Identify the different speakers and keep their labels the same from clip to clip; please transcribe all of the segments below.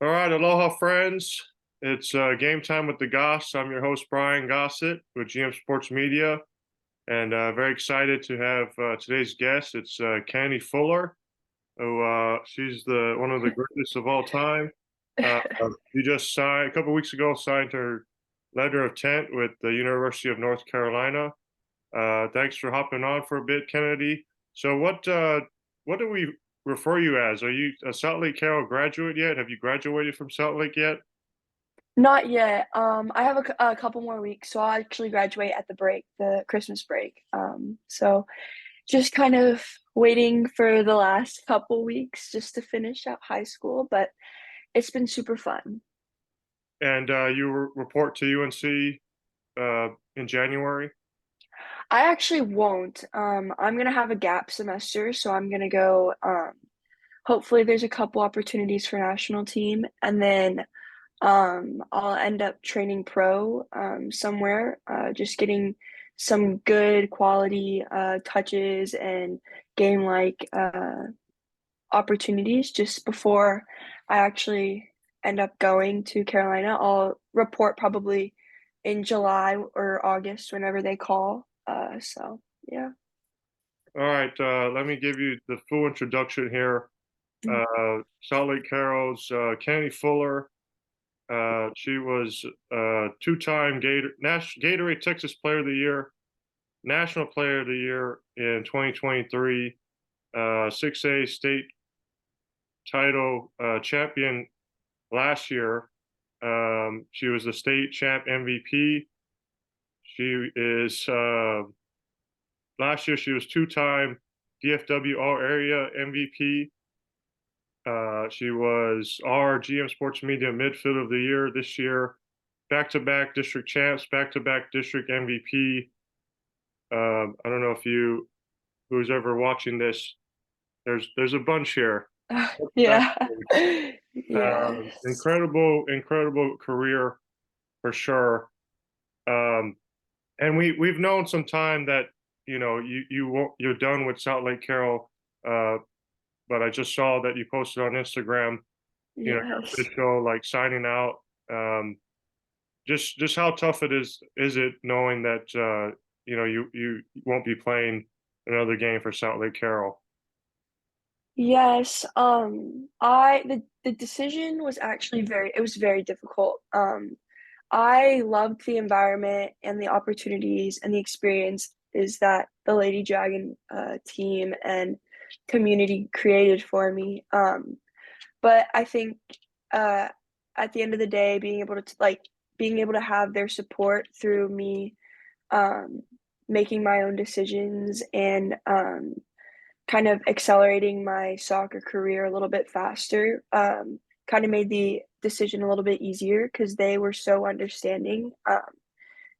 Speaker 1: All right, aloha, friends. It's game time with the Goss. I'm your host, Brian Gossett with GM Sports Media, and very excited to have today's guest. It's Candy Fuller, who she's the one of the greatest of all time. Uh, she just signed a couple weeks ago, signed her letter of intent with the University of North Carolina. Thanks for hopping on for a bit, Kennedy. So, what do we refer you as? Are you a Southlake Carroll graduate yet? Have you graduated from Southlake yet?
Speaker 2: Not yet. I have a couple more weeks, so I'll actually graduate at the break, the Christmas break. So just kind of waiting for the last couple weeks just to finish out high school, but it's been super fun.
Speaker 1: And you report to UNC in January.
Speaker 2: I actually won't. I'm gonna have a gap semester, so I'm gonna go. Hopefully, there's a couple opportunities for national team, and then I'll end up training pro somewhere, just getting some good quality touches and game like opportunities just before I actually end up going to Carolina. I'll report probably in July or August whenever they call. So, yeah.
Speaker 1: All right, let me give you the full introduction here. Salt Lake Carroll's Candy Fuller. She was two-time Gatorade Texas Player of the Year, National Player of the Year in 2023, 6A state title champion last year. She was the state champ MVP. She is last year she was two-time DFW All Area MVP. She was our GM Sports Media Midfield of the Year this year. Back-to-back district champs, back-to-back district MVP. I don't know if who's ever watching this. There's a bunch here.
Speaker 2: Yeah. Yes.
Speaker 1: Incredible career for sure. Um, and we've known some time that you're done with Southlake Carroll. But I just saw that you posted on Instagram, your
Speaker 2: Yes.
Speaker 1: official like signing out. Um, just how tough is it knowing that you won't be playing another game for Southlake Carroll?
Speaker 2: Yes, the decision was actually it was very difficult. I loved the environment and the opportunities and the experience is that the Lady Dragon team and community created for me. But I think uh, at the end of the day, being able to have their support through me um, making my own decisions and kind of accelerating my soccer career a little bit faster, kind of made the decision a little bit easier because they were so understanding.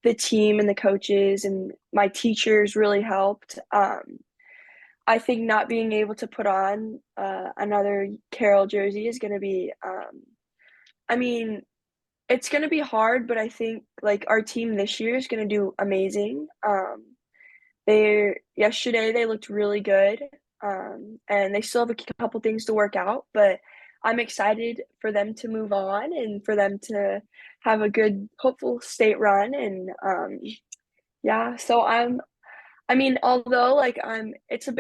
Speaker 2: The team and the coaches and my teachers really helped. I think not being able to put on another Carroll jersey is going to be, I mean, it's going to be hard, but I think like our team this year is going to do amazing. Yesterday they looked really good, and they still have a couple things to work out, but I'm excited for them to move on and for them to have a good, hopeful state run. And yeah, so I mean, although like it's a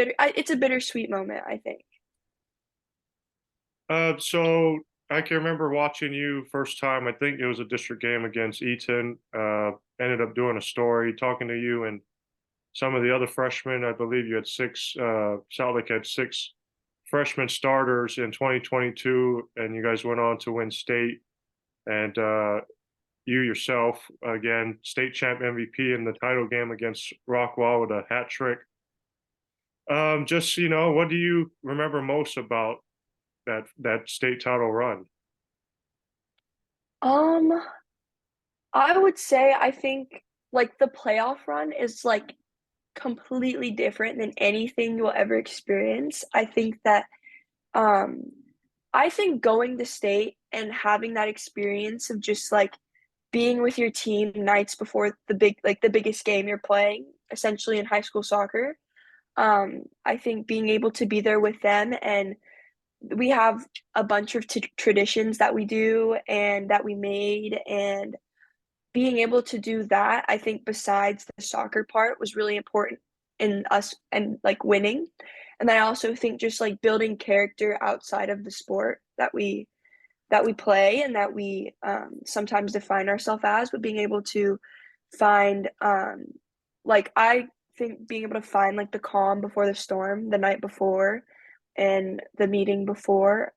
Speaker 2: bittersweet moment, I think.
Speaker 1: So I can remember watching you first time. I think it was a district game against Eaton. Ended up doing a story talking to you and some of the other freshmen. I believe you had six. Southlake had six freshman starters in 2022, and you guys went on to win state. And you yourself, again, state champ MVP in the title game against Rockwall with a hat trick. Just what do you remember most about that state title run?
Speaker 2: Um, I would say I think like the playoff run is like completely different than anything you'll ever experience. Um I think going to state and having that experience of just like being with your team nights before the biggest game you're playing, essentially in high school soccer. I think being able to be there with them and we have a bunch of traditions that we do and that we made, and being able to do that, I think besides the soccer part was really important in us and like winning. And I also think just like building character outside of the sport that we play and that we sometimes define ourselves as, but being able to find like I think being able to find like the calm before the storm the night before and the meeting before.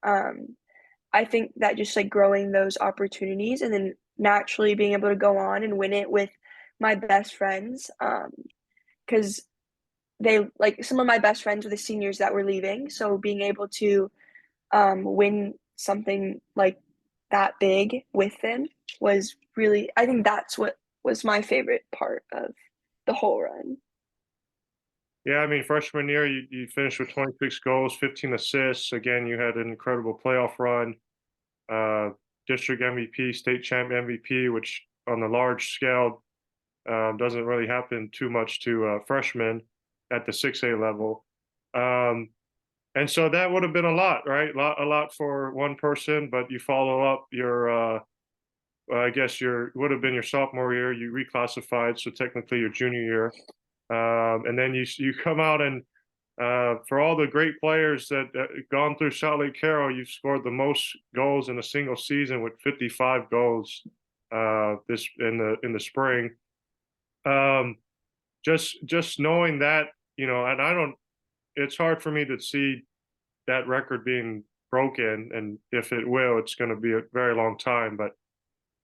Speaker 2: I think that just like growing those opportunities and then naturally being able to go on and win it with my best friends. Because they like some of my best friends were the seniors that were leaving. So being able to win something like that big with them was really, I think that's what was my favorite part of the whole run.
Speaker 1: Yeah, I mean, freshman year, you finished with 26 goals, 15 assists. Again, you had an incredible playoff run, uh, district MVP, state champ MVP, which on the large scale doesn't really happen too much to freshmen at the 6A level. Um, and so that would have been a lot, right? A lot for one person, but you follow up your, I guess your would have been your sophomore year. You reclassified, so technically your junior year. And then you come out and for all the great players that gone through Southlake Carroll, you've scored the most goals in a single season with 55 goals this in the spring. Um, just knowing that, and I don't. It's hard for me to see that record being broken, and if it will, it's going to be a very long time. But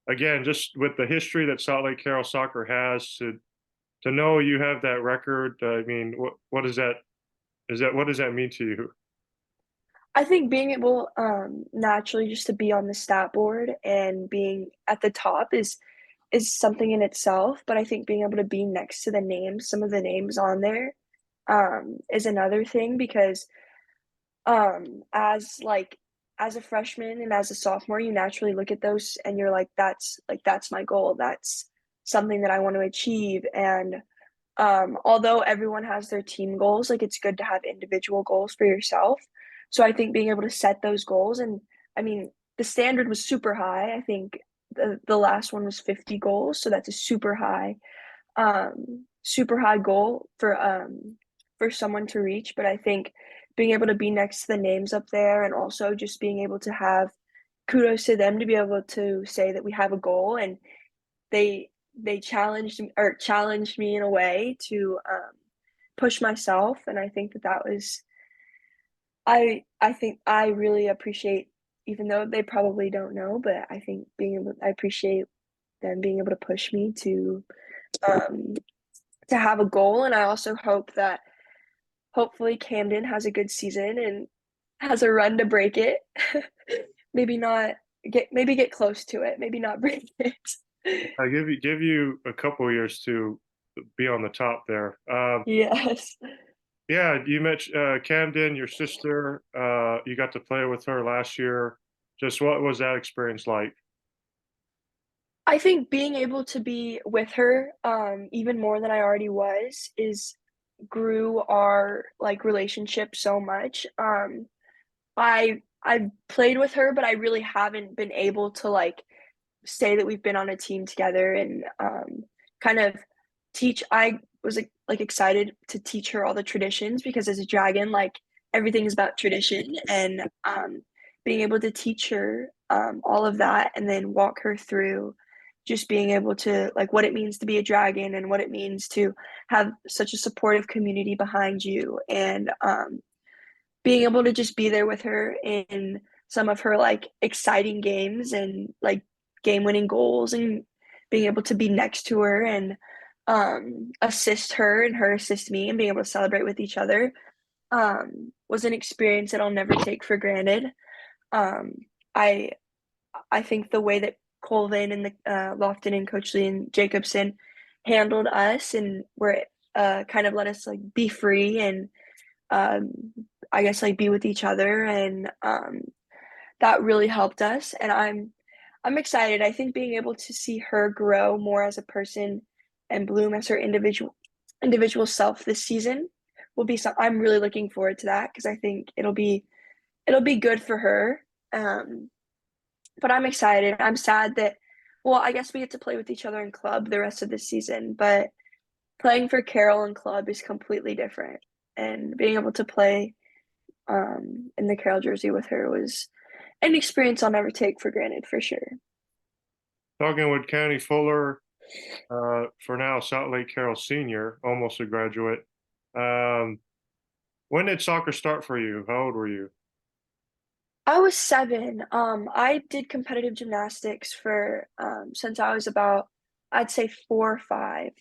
Speaker 1: again, just with the history that Southlake Carroll soccer has, to know you have that record, I mean, what is that? Is that what does that mean to you?
Speaker 2: I think being able naturally just to be on the stat board and being at the top is something in itself, but I think being able to be next to the names, some of the names on there, is another thing because as like as a freshman and as a sophomore, you naturally look at those and you're like that's my goal. That's something that I want to achieve. And although everyone has their team goals, like it's good to have individual goals for yourself. So I think being able to set those goals and I mean the standard was super high. I think the last one was 50 goals, so that's a super high goal for someone to reach. But I think being able to be next to the names up there and also just being able to have kudos to them to be able to say that we have a goal and they they challenged me in a way to push myself, and I think that that was I think I really appreciate, even though they probably don't know, but I think I appreciate them being able to push me um to have a goal. And I also hope that hopefully Camden has a good season and has a run to break it. Maybe not maybe get close to it, maybe not break it.
Speaker 1: I give you a couple years to be on the top there.
Speaker 2: Yes.
Speaker 1: Yeah, you mentioned Camden, your sister. You got to play with her last year. Just what was that experience like?
Speaker 2: I think being able to be with her, even more than I already was, is grew our like relationship so much. I've played with her, but I really haven't been able to like say that we've been on a team together and kind of teach. I was like excited to teach her all the traditions because as a dragon, like everything is about tradition and being able to teach her all of that and then walk her through just being able to like what it means to be a dragon and what it means to have such a supportive community behind you and being able to just be there with her in some of her like exciting games and like game winning goals and being able to be next to her and assist her and her assist me and being able to celebrate with each other was an experience that I'll never take for granted. Um, I I think the way that Colvin and the Lofton and Coach Lee and Jacobson handled us and were kind of let us like be free and um, I guess like be with each other and that really helped us and I'm excited. I think being able to see her grow more as a person and bloom as her individual self this season will be some I'm really looking forward to that because I think it'll be it'll be good for her. Um, but I'm excited. I'm sad that, well, I guess we get to play with each other in club the rest of the season, but playing for Carol in club is completely different. And being able to play in the Carol jersey with her was an experience I'll never take for granted for sure.
Speaker 1: Talking with Kenny Fuller, for now, Southlake Carroll Senior, almost a graduate. Um, when did soccer start for you? How old were you?
Speaker 2: I was 7. I did competitive gymnastics for since I was about, I'd say 4 or 5.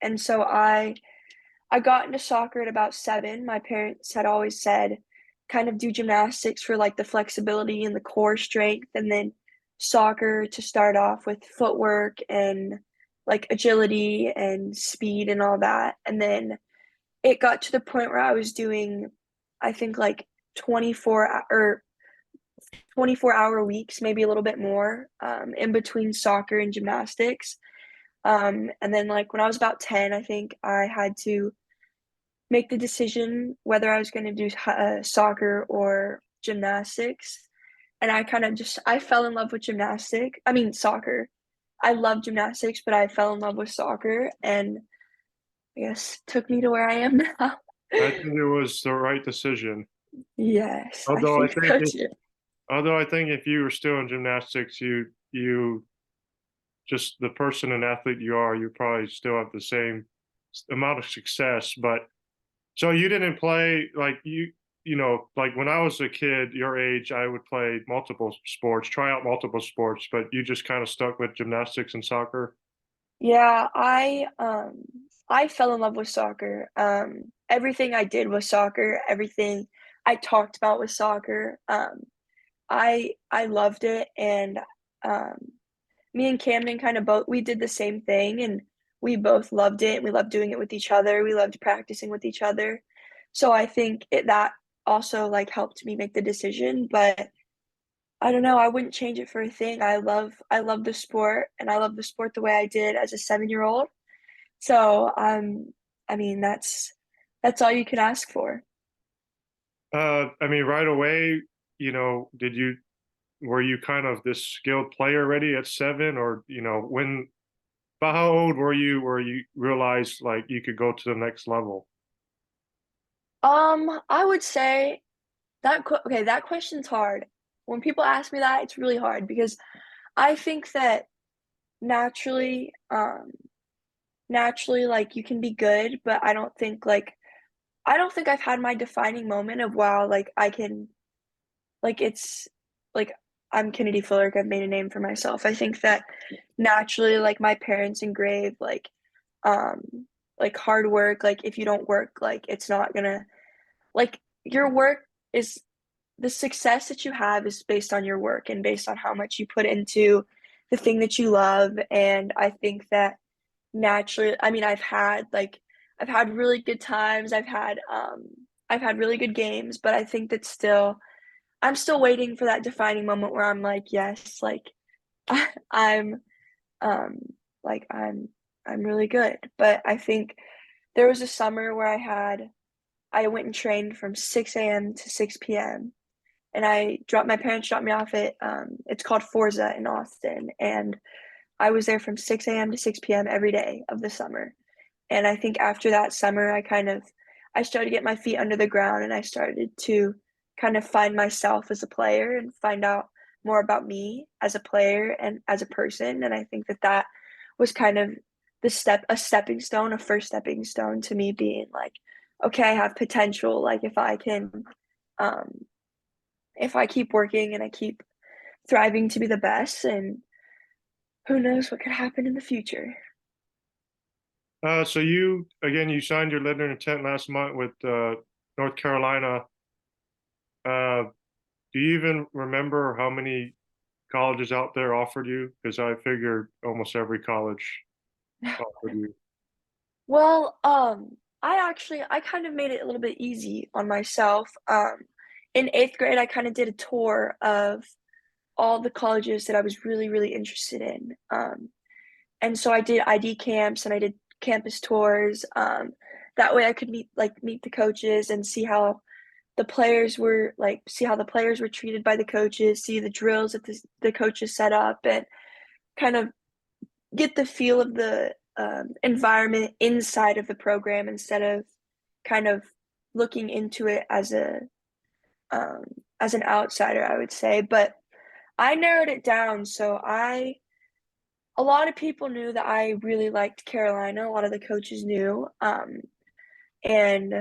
Speaker 2: And so I got into soccer at about 7. My parents had always said, kind of do gymnastics for like the flexibility and the core strength, and then soccer to start off with footwork and like agility and speed and all that. And then it got to the point where I was doing, I think like 24-hour weeks, maybe a little bit more, in between soccer and gymnastics. And then like when I was about 10, I think I had to make the decision whether I was going to do soccer or gymnastics. And I kind of just I fell in love with soccer. I love gymnastics, but I fell in love with soccer, and I guess took me to where I am now.
Speaker 1: I think it was the right decision.
Speaker 2: Yes, I
Speaker 1: Although I
Speaker 2: think
Speaker 1: think
Speaker 2: so
Speaker 1: if,
Speaker 2: too.
Speaker 1: although I think if you were still in gymnastics, you just the person and athlete you are, you probably still have the same amount of success. But so you didn't play like like when I was a kid, your age, I would play multiple sports, try out multiple sports, but you just kind of stuck with gymnastics and soccer.
Speaker 2: Yeah, I fell in love with soccer. Everything I did was soccer. Everything I talked about was soccer. I loved it, and um, me and Camden kind of both we did the same thing, and we both loved it. We loved doing it with each other. We loved practicing with each other. So I think that also like helped me make the decision. But I don't know. I wouldn't change it for a thing. I love the sport, and I love the sport the way I did as a 7-year old. So I mean that's all you can ask for.
Speaker 1: I mean, right away, did you were you kind of this skilled player already at 7, or when? But how old were you where you realized like you could go to the next level?
Speaker 2: I would say okay, that question's hard. When people ask me that, it's really hard because I think that naturally, naturally, like you can be good, but I don't think I've had my defining moment of wow, like I can, like it's, like I'm Kennedy Fuller, like I've made a name for myself. I think that naturally, like my parents engraved, um, like hard work. Like if you don't work, like it's not gonna, like your work is the success that you have is based on your work and based on how much you put into the thing that you love. And I think that naturally, I mean, I've had really good times. I've had really good games, but I think that still I'm still waiting for that defining moment where I'm like, yes, like I'm um like I'm really good. But I think there was a summer where I went and trained from 6 a.m. to 6 p.m. and my parents dropped me off at it's called Forza in Austin, and I was there from 6 a.m. to 6 p.m. every day of the summer. And I think after that summer, I started to get my feet under the ground, and I started to kind of find myself as a player and find out more about me as a player and as a person. And I think that that was kind of a stepping stone, a first stepping stone to me being like, okay, I have potential. Like um, if I keep working and I keep thriving to be the best, and who knows what could happen in the future.
Speaker 1: So you signed your letter of intent last month with North Carolina. Uh, do you even remember how many colleges out there offered you? Because I figured almost every college offered you.
Speaker 2: Well, I kind of made it a little bit easy on myself. In 8th grade, I kind of did a tour of all the colleges that I was really, really interested in. And so I did ID camps and I did campus tours. That way I could meet the coaches and see how the players were like see how the players were treated by the coaches, see the drills that the coaches set up, and kind of get the feel of the environment inside of the program instead of kind of looking into it um, as an outsider, I would say. But I narrowed it down, so I a lot of people knew that I really liked Carolina. A lot of the coaches knew, and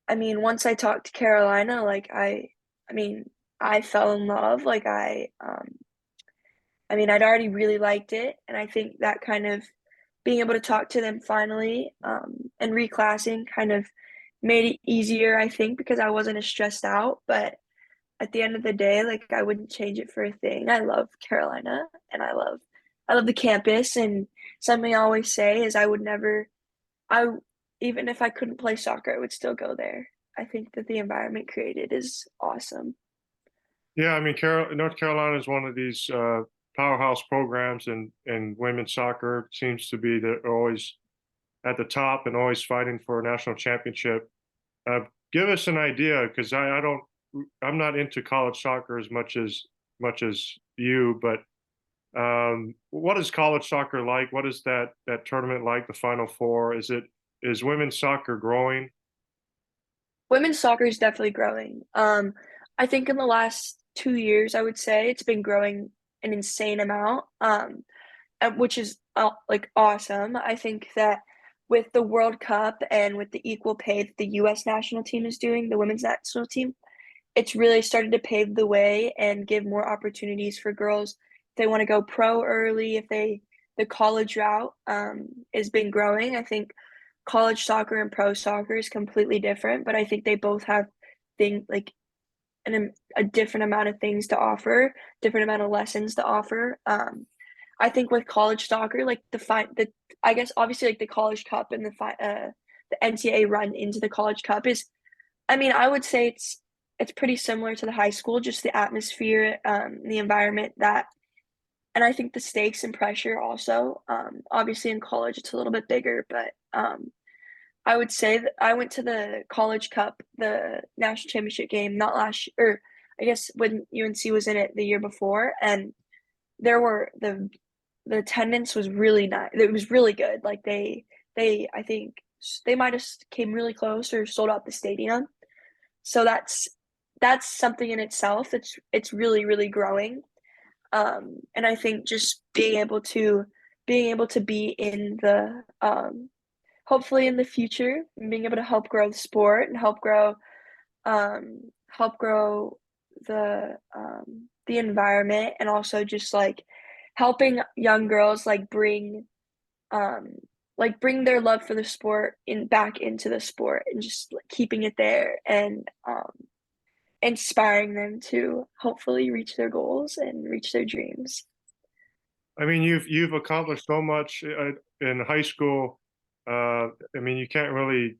Speaker 2: I mean, once I talked to Carolina, I mean, I fell in love. I mean, I'd already really liked it, and I think that kind of being able to talk to them finally, and reclassing kind of made it easier, I think, because I wasn't as stressed out. But at the end of the day, like I wouldn't change it for a thing. I love Carolina, and I love the campus. And something I always say is I would never I even if I couldn't play soccer, I would still go there. I think that the environment created is awesome.
Speaker 1: Yeah, I mean, North Carolina is one of these powerhouse programs, and women's soccer seems to be they're always at the top and always fighting for a national championship. Uh, Give us an idea, because I don't, I'm not into college soccer as much as you, but what is college soccer like? What is that tournament like? The Final Four? Is women's soccer growing?
Speaker 2: Women's soccer is definitely growing. I think in the last 2 years, I would say it's been growing an insane amount, which is like awesome. I think that with the World Cup and with the equal pay that the U.S. national team is doing, the women's national team, it's really started to pave the way and give more opportunities for girls if they want to go pro early, if they the college route has been growing. I think college soccer and pro soccer is completely different, but I think they both have thing like a different amount of things to offer, different amount of lessons to offer. I think with college soccer, like the I guess obviously like the college cup and the NCAA run into the college cup is, I mean, I would say it's pretty similar to the high school, just the atmosphere, the environment that, and I think the stakes and pressure also. Obviously in college it's a little bit bigger, but I would say that I went to the College Cup, the national championship game, not last year, or I guess when UNC was in it the year before, and there were the attendance was really nice. It was really good. Like they I think they might have came really close or sold out the stadium. So that's something in itself. It's really growing. And I think just being able to be in the hopefully in the future, being able to help grow the sport and help grow the environment, and also just like helping young girls um bring their love for the sport in back into the sport, and just like, keeping it there, and inspiring them to hopefully reach their goals and reach their dreams.
Speaker 1: I mean, you've accomplished so much in high school. I mean, you can't really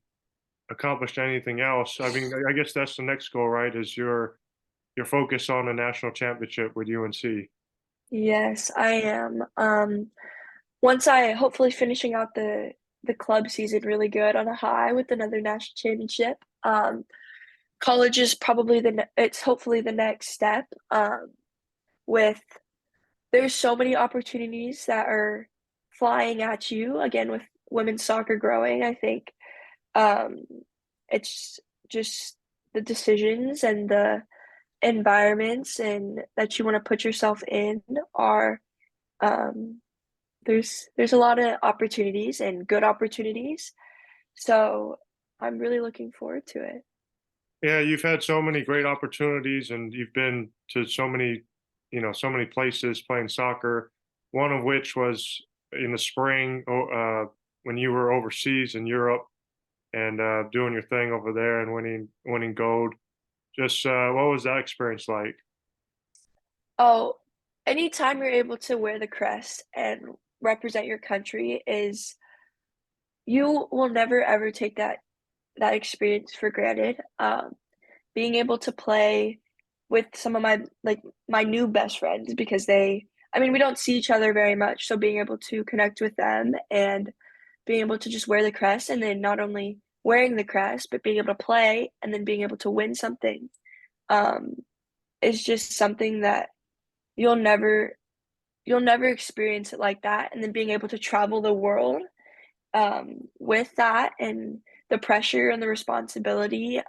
Speaker 1: accomplish anything else. I mean, I guess that's the next goal, right? Is your focus on a national championship with UNC?
Speaker 2: Yes, I am. Once I hopefully finishing out the club season really good on a high with another national championship. College is probably it's hopefully the next step. With There's so many opportunities that are flying at you again with women's soccer growing. I think um, it's just the decisions and the environments and that you want to put yourself in are um, there's a lot of opportunities and good opportunities. So I'm really looking forward to it.
Speaker 1: Yeah, you've had so many great opportunities, and you've been to so many, so many places playing soccer. One of which was in the spring, when you were overseas in Europe and doing your thing over there and winning gold. Just what was that experience like?
Speaker 2: Oh, anytime you're able to wear the crest and represent your country is you will never ever take that experience for granted. Being able to play with some of my new best friends because I mean, we don't see each other very much, so being able to connect with them and being able to just wear the crest, and then not only wearing the crest, but being able to play and then being able to win something um, is just something that you'll never you'll never experience it like that. And then being able to travel the world with that and the pressure and the responsibility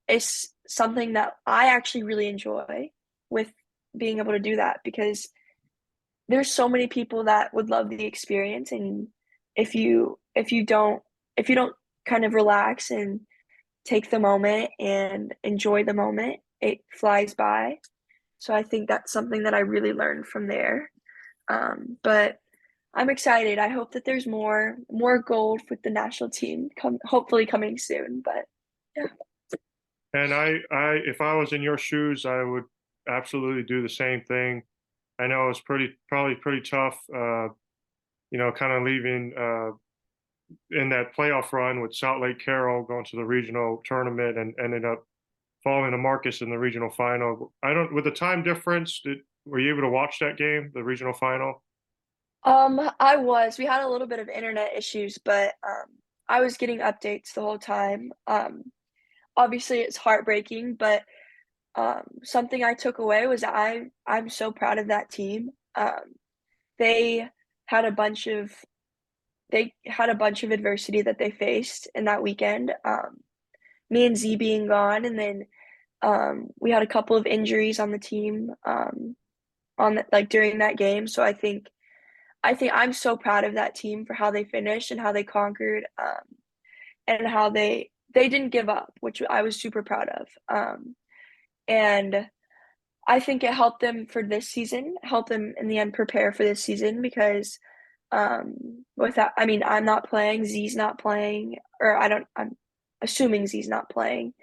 Speaker 2: is something that I actually really enjoy with being able to do that because there's so many people that would love the experience and if you don't kind of relax and take the moment and enjoy the moment, it flies by. So I think that's something that I really learned from there. But I'm excited. I hope that there's more gold with the national team hopefully coming soon. But yeah.
Speaker 1: And if I was in your shoes, I would absolutely do the same thing. I know it's probably pretty tough, kind of leaving in that playoff run with Southlake Carroll going to the regional tournament and ended up falling to Marcus in the regional final. I don't, with the time difference, were you able to watch that game, the regional final?
Speaker 2: I was. We had a little bit of internet issues, but I was getting updates the whole time. Obviously it's heartbreaking, but something I took away was I'm so proud of that team. They had a bunch of they had a bunch of adversity that they faced in that weekend. Me and Z being gone, and then we had a couple of injuries on the team like during that game. So I think I'm so proud of that team for how they finished and how they conquered, and how they didn't give up, which I was super proud of. And I think it helped them for this season, helped them in the end prepare for this season because without, I mean, I'm not playing, Z's not playing, or I'm assuming Z's not playing.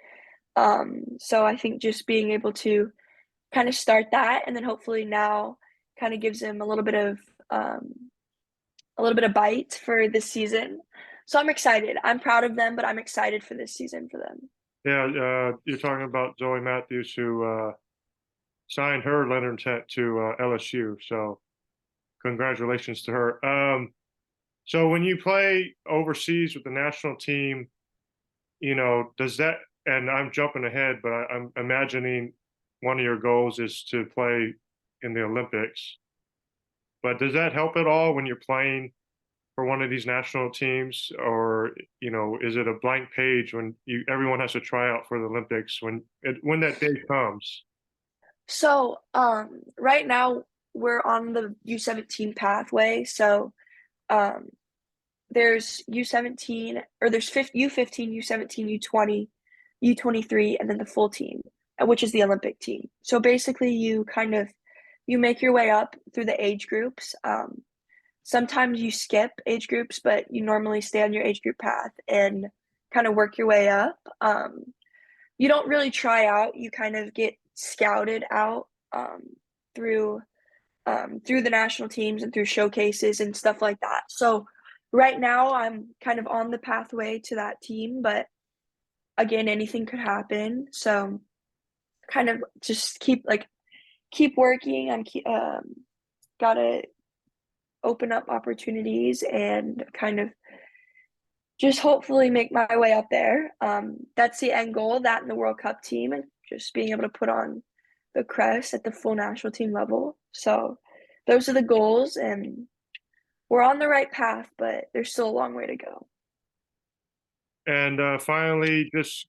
Speaker 2: So I think just being able to kind of start that and then hopefully now kind of gives him a little bit of bite for this season. So I'm excited. I'm proud of them, but I'm excited for this season for them.
Speaker 1: Yeah, you're talking about Zoe Matthews, who signed her letter of intent to LSU. So congratulations to her. So when you play overseas with the national team, does that, and I'm jumping ahead, but I'm imagining one of your goals is to play in the Olympics. But does that help at all when you're playing for one of these national teams, or is it a blank page when everyone has to try out for the Olympics when that day comes?
Speaker 2: So right now we're on the U17 pathway. So um, there's U17 or there's U15, U17, U20, U23, and then the full team, which is the Olympic team. So basically, you make your way up through the age groups. Sometimes you skip age groups, but you normally stay on your age group path and kind of work your way up. You don't really try out; you kind of get scouted out through through the national teams and through showcases and stuff like that. So right now I'm kind of on the pathway to that team, but again, anything could happen. So kind of just keep working. Gotta open up opportunities and kind of just hopefully make my way up there. That's the end goal, that in the World Cup team and just being able to put on the crest at the full national team level. So those are the goals and we're on the right path, but there's still a long way to go.
Speaker 1: And finally, just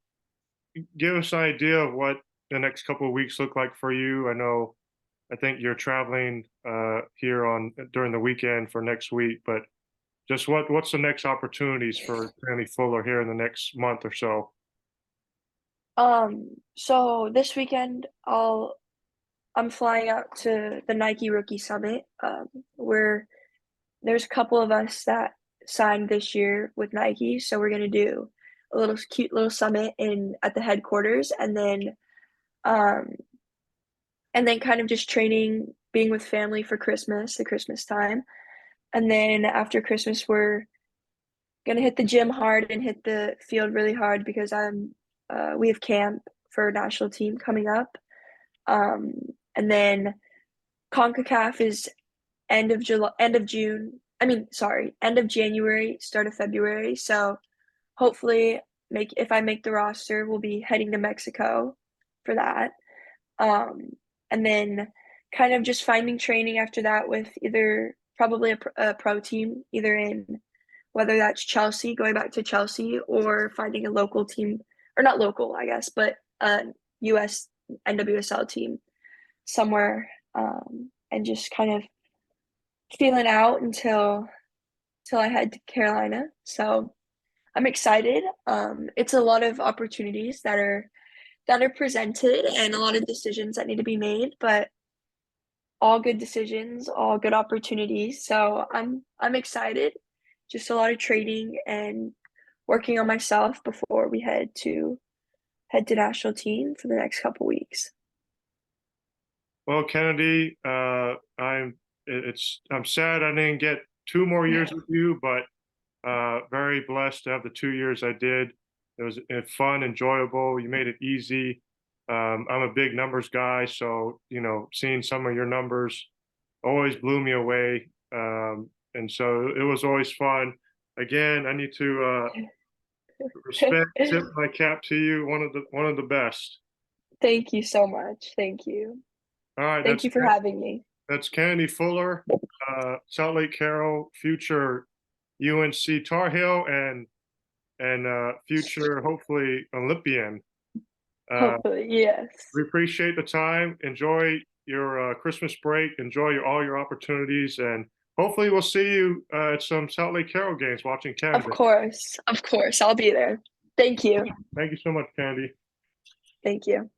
Speaker 1: give us an idea of what the next couple of weeks look like for you. I think you're traveling here on during the weekend for next week, but just what's the next opportunities for Kenny Fuller here in the next month or so?
Speaker 2: So this weekend I'm flying out to the Nike Rookie Summit, where there's a couple of us that signed this year with Nike, so we're gonna do a little cute little summit in at the headquarters, um, and then kind of just training, being with family for Christmas, the Christmas time, and then after Christmas, we're gonna hit the gym hard and hit the field really hard because we have camp for national team coming up, um, and then CONCACAF is end of June. I mean, sorry, end of January, start of February. So hopefully make if I make the roster, we'll be heading to Mexico for that. Um, and then kind of just finding training after that with either probably a pro team, either in whether that's Chelsea, going back to Chelsea, or finding a local team, or not local, I guess, but a US NWSL team somewhere, and just kind of feeling out until I head to Carolina. So I'm excited. It's a lot of opportunities that are presented and a lot of decisions that need to be made, but all good decisions, all good opportunities. So I'm excited. Just a lot of training and working on myself before we head to national team for the next couple weeks.
Speaker 1: Well, Kennedy, I'm sad I didn't get 2 more years with you, but very blessed to have the 2 years I did. It was fun, enjoyable. You made it easy. I'm a big numbers guy, so seeing some of your numbers always blew me away. And so it was always fun. Again, I need to respect, tip my cap to you. One of the best.
Speaker 2: Thank you so much. Thank you.
Speaker 1: All right,
Speaker 2: Thank you for having me.
Speaker 1: that's Kennedy Fuller, Southlake Carroll, future UNC Tar Heel, and future hopefully Olympian.
Speaker 2: Hopefully, yes.
Speaker 1: We appreciate the time. Enjoy your Christmas break. Enjoy all your opportunities, and hopefully we'll see you at some Southlake Carroll games watching
Speaker 2: Of
Speaker 1: Canada.
Speaker 2: course. Of course. I'll be there. Thank you.
Speaker 1: Thank you so much, Candy.
Speaker 2: Thank you.